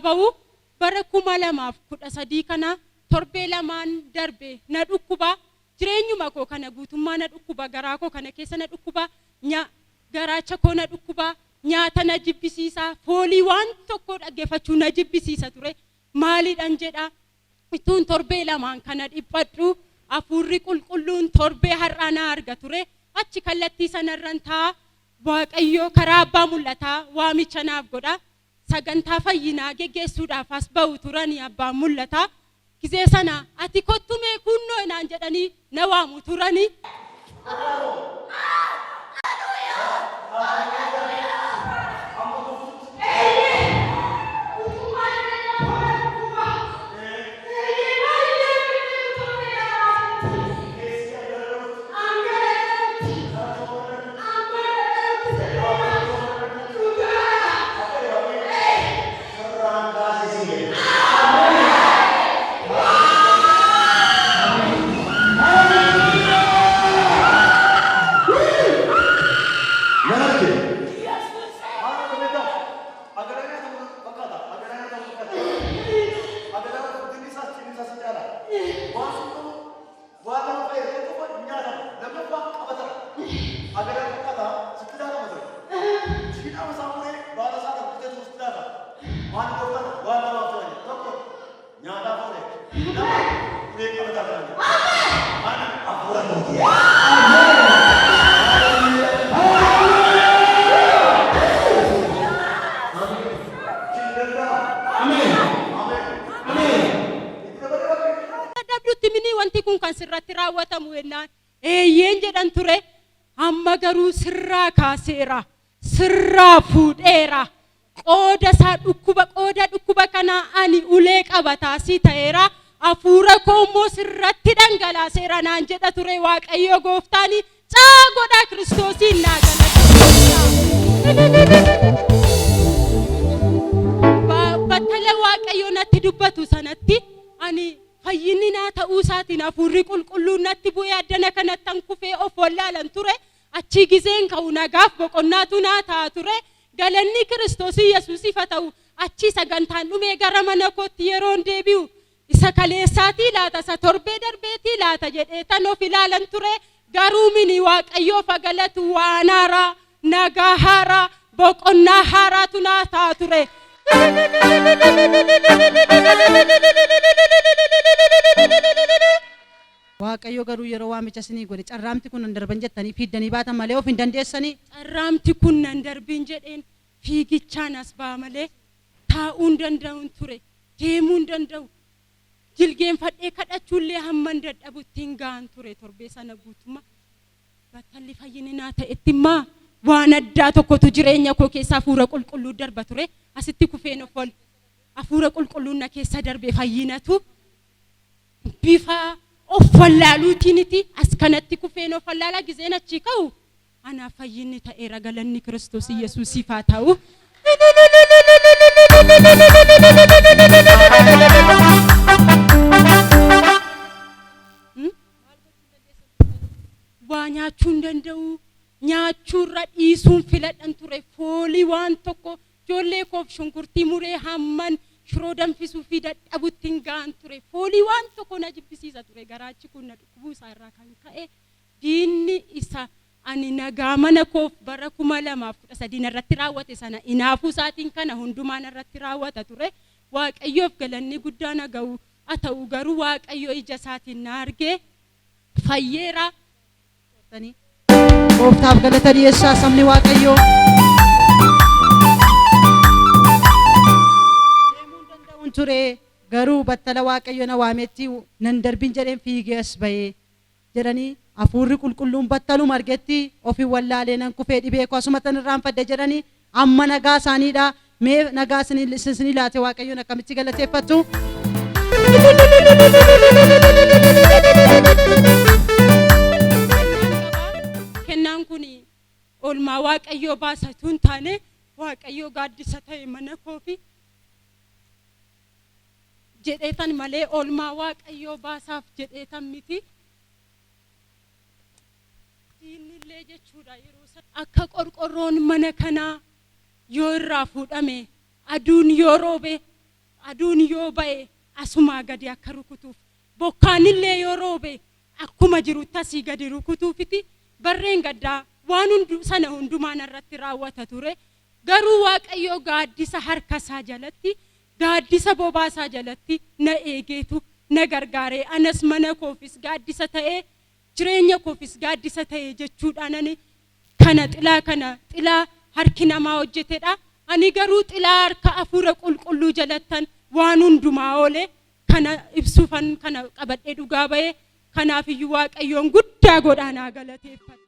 ba'u bara 2013 kana torbee lamaan darbe na dhukkuba jireenyuma koo kana guutummaa na dhukkuba garaa koo kana keessa na dhukkuba garaacha koo na dhukkuba nyaata na jibbisiisa foolii waan tokko dhaggeeffachuu na jibbisiisa ture maaliidhaan jedha ituun torbee lamaan kana dhiphadhu hafuurri qulqulluun torbee har'aa na arga ture achi kallattii sanarran taa waaqayyo karaa abbaa mul'ataa waamicha naaf godha sagantaa fayyinaa geggeessuudhaaf as ba'u turani abbaa mul'ataa gisee sana ati kottumee kunnoo naan jedhanii na waamu turani sirratti raawwatamu ennaan eeyyeen jedhan ture amma garuu sirraa kaaseera sirraa fuudheera qooda dhukkuba kana ani ulee qabataa si ta'eera hafuura koo immoo sirratti dhangalaaseera naan jedha ture waaqayyo gooftaani caa godha kiristoosiin naa galata battala waaqayyo natti dubbatu sanatti ani fayyinni naa ta'uu isaatiin hafuurri qulqulluun natti bu'ee addana kanattan kufee of wallaalan ture achi giseen ka'u nagaaf boqonnaatu naa ta'a ture galanni Kiristoos Yesuusiif haa ta'u achi sagantaan dhumee gara mana kootti yeroon deebi'u isa kaleessaatii laata isa torbee darbeetii laata jedhee tan of ilaalan ture garuu mini waaqayyoof galatu waan haaraa nagaa haaraa boqonnaa haaraatu naa ta'a ture. waaqayyo garuu yeroo waamicha isinii godhe carraamti kun nan darban jettanii fiiddanii baatan malee of hin dandeessanii carraamti kun nan darbin jedheen fiigichaan as baa malee taa'uun danda'uun ture deemuun danda'u jilgeenfadhee kadhachuullee hamman dadhabuttiin ga'an ture torbee sana guutuma battalli fayyininaa ta'etti immaa waan addaa tokkotu jireenya koo keessaa hafuura qulqulluu darba ture asitti kufeen of ol hafuura qulqulluun na keessa darbe fayyinatu bifa of wallaaluutiiniti as kanatti kufeen of wallaalaa giseen achi ka'u anaaf fayyinni ta'eera galanni Kiristoos Yesuusiif haa ta'u. waa nyaachuun danda'u nyaachuurra dhiisuun filadhan ture foolii waan tokko ijoollee koof shunkurtii muree hamman shiroo danfisuu fi dadhabuttiin ga'an ture foolii waan tokko na jibbisiisa ture garaachi kun na dhukkubuu isaa irraa kan ka'e diinni isa ani nagaa mana koof bara 2013 irratti raawwate sana inaafuu isaatiin kana hundumaan irratti raawwata ture waaqayyoof galanni guddaa na ga'u haa ta'u garuu waaqayyo ija isaatiin na argee fayyeera. Gooftaaf galata dhiyeessaa sabni waaqayyoo. Deemuun danda'uun ture garuu battala waaqayyo na waametti nan darbin jedheen fiigee as bahee jedhanii hafuurri qulqulluun battalu margetti ofii wallaalee nan kufee dhibee koo asuma tan irraanfadhe jedhanii amma nagaa isaaniidha mee nagaa isinii laate waaqayyoon akkamitti galateeffattu. kennaan kun olmaa waaqayyoo baasatuun taane waaqayyoo gaaddisa ta'e mana koofi jedheetan malee olmaa waaqayyoo baasaaf jedheetan miti diinillee jechuudha yeroo akka qorqorroon mana kanaa yoo irraa fuudhame aduun yoo roobe aduun yoo ba'e asumaa gadi akka rukutuuf bokkaanillee yoo roobe akkuma jiru tasii gadi rukutuufiti barreen gaddaa waan sana hundumaan irratti raawwata ture. Garuu Waaqayyo gaaddisa harkasaa jalatti gaaddisa bobaasaa jalatti na eegeetu na gargaaree anas mana koofis gaaddisa ta'ee jireenya koofis gaaddisa ta'ee jechuudhaan ani kana xilaa harki namaa hojjetedha. Ani garuu xilaa harka hafuura qulqulluu jalattan waan hundumaa oole kana ibsuufan kana qabadhee dhugaa ba'ee kanaaf iyyuu Waaqayyoon guddaa godhaa naa galateeffadha.